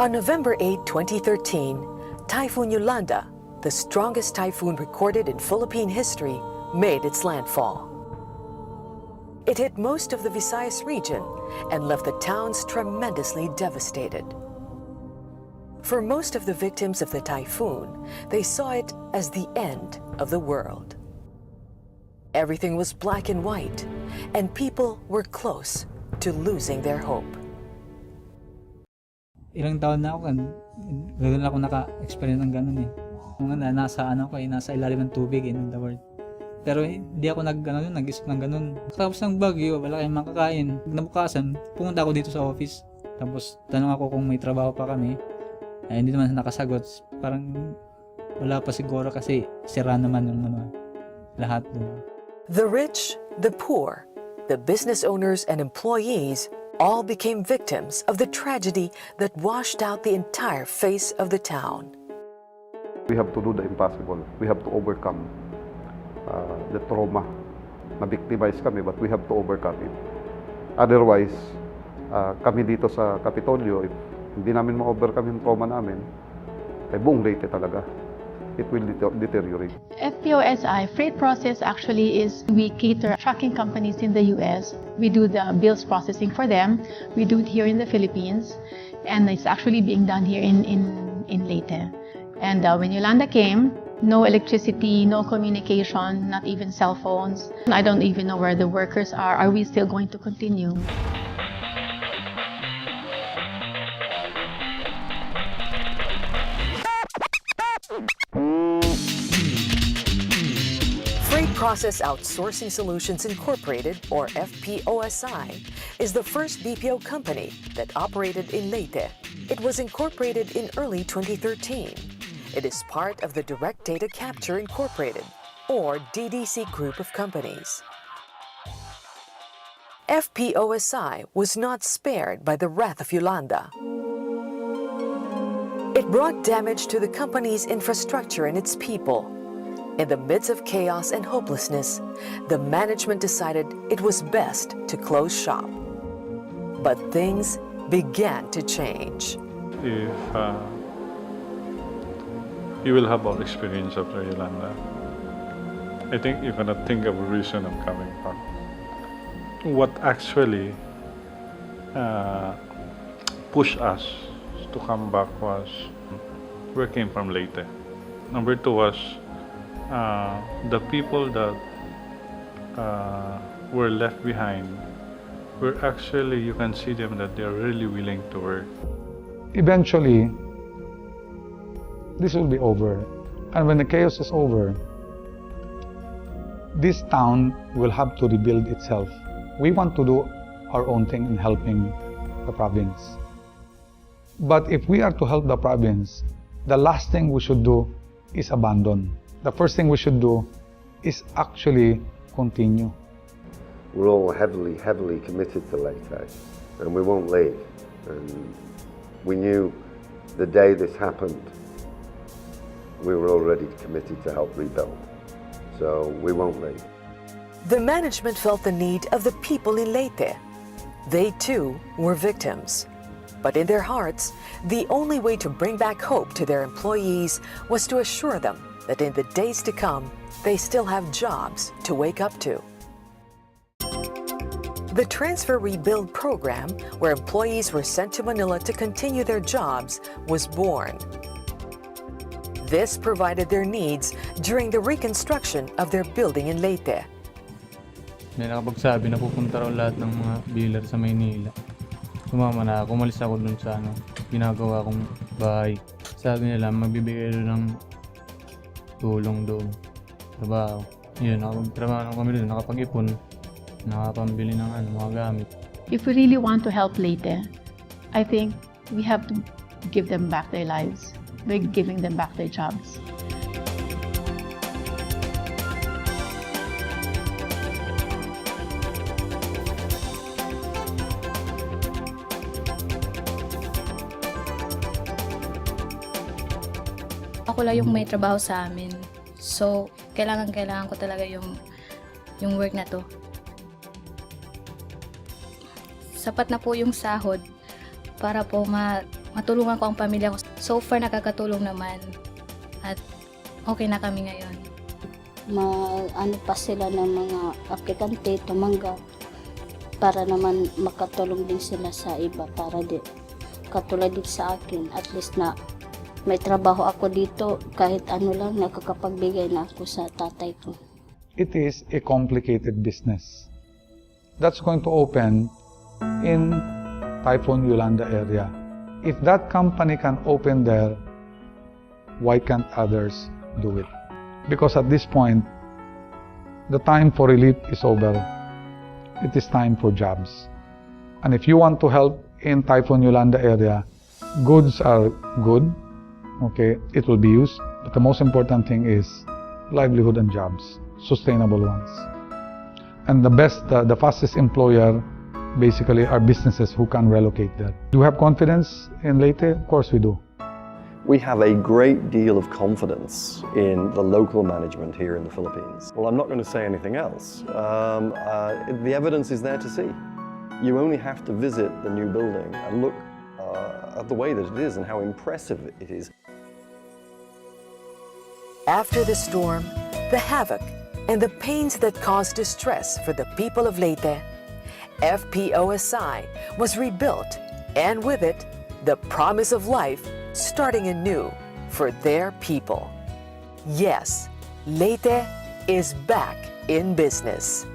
On November 8, 2013, Typhoon Yolanda, the strongest typhoon recorded in Philippine history, made its landfall. It hit most of the Visayas region and left the towns tremendously devastated. For most of the victims of the typhoon, they saw it as the end of the world. Everything was black and white, and people were close to losing their hope. Ilang taon na ako, gano'n ako naka-experience ng gano'n eh. Kung nasa ilalim ng tubig in the world. Pero hindi ako nag-isip ng gano'n. Tapos ng bagyo, wala kayong makakain. Nabukasan, pumunta ako dito sa office. Tapos tanong ako kung may trabaho pa kami. Ay, hindi naman nakasagot. Parang wala pa siguro kasi sira naman yung lahat doon. The rich, the poor, the business owners and employees all became victims of the tragedy that washed out the entire face of the town. We have to do the impossible. We have to overcome the trauma. Na-victimize kami, but we have to overcome it. Otherwise, kami dito sa Kapitolyo, if hindi namin ma-overcome yung trauma namin, ay buong Leyte talaga. It will deteriorate. FPOSI, freight process actually is we cater trucking companies in the US. We do the bills processing for them. We do it here in the Philippines. And it's actually being done here in Leyte. And when Yolanda came, no electricity, no communication, not even cell phones. I don't even know where the workers are. Are we still going to continue? Freight Process Outsourcing Solutions Incorporated, or FPOSI, is the first BPO company that operated in Leyte. It was incorporated in early 2013. It is part of the Direct Data Capture Incorporated, or DDC Group of companies. FPOSI was not spared by the wrath of Yolanda. It brought damage to the company's infrastructure and its people. In the midst of chaos and hopelessness, the management decided it was best to close shop. But things began to change. If you will have all experience after Yolanda, I think you're gonna think of a reason of coming back. What actually pushed us to come back was we came from Leyte. Number two was the people that were left behind were actually, you can see them that they're really willing to work. Eventually, this will be over. And when the chaos is over, this town will have to rebuild itself. We want to do our own thing in helping the province. But if we are to help the province, the last thing we should do is abandon. The first thing we should do is actually continue. We're all heavily committed to Leyte, and we won't leave. And we knew the day this happened, we were already committed to help rebuild. So we won't leave. The management felt the need of the people in Leyte. They too were victims. But in their hearts, the only way to bring back hope to their employees was to assure them that in the days to come, they still have jobs to wake up to. The Transfer Rebuild program, where employees were sent to Manila to continue their jobs, was born. This provided their needs during the reconstruction of their building in Leyte. May nakapagsabi na pupunta raw lahat ng mga dealer sa Maynila. Sumama na ako, umalis ako dun sa ginagawa kong bahay. Sabi nila, magbibigay ng tulong doon. Trabaho. Yun, nakapagtrabaho kami doon, nakapag-ipon, nakapambili ng mga gamit. If we really want to help Leyte, I think we have to give them back their lives by giving them back their jobs. Ako lang yung may trabaho sa amin. So, kailangan ko talaga yung work na to. Sapat na po yung sahod para po matulungan ko ang pamilya ko. So far, nakakatulong naman. At okay na kami ngayon. Ano pa sila ng mga aplikante, tumanggap para naman makatulong din sila sa iba para katulad din sa akin, at least na may trabaho ako dito, kahit ano lang, nakakapagbigay na ako sa tatay ko. It is a complicated business. That's going to open in Typhoon Yolanda area. If that company can open there, why can't others do it? Because at this point, the time for relief is over. It is time for jobs. And if you want to help in Typhoon Yolanda area, goods are good, okay, it will be used. But the most important thing is livelihood and jobs, sustainable ones. And the fastest employer basically are businesses who can relocate there. Do you have confidence in Leyte? Of course we do. We have a great deal of confidence in the local management here in the Philippines. Well, I'm not going to say anything else. The evidence is there to see. You only have to visit the new building and look at the way that it is and how impressive it is. After the storm, the havoc, and the pains that caused distress for the people of Leyte, FPOSI was rebuilt, and with it, the promise of life starting anew for their people. Yes, Leyte is back in business.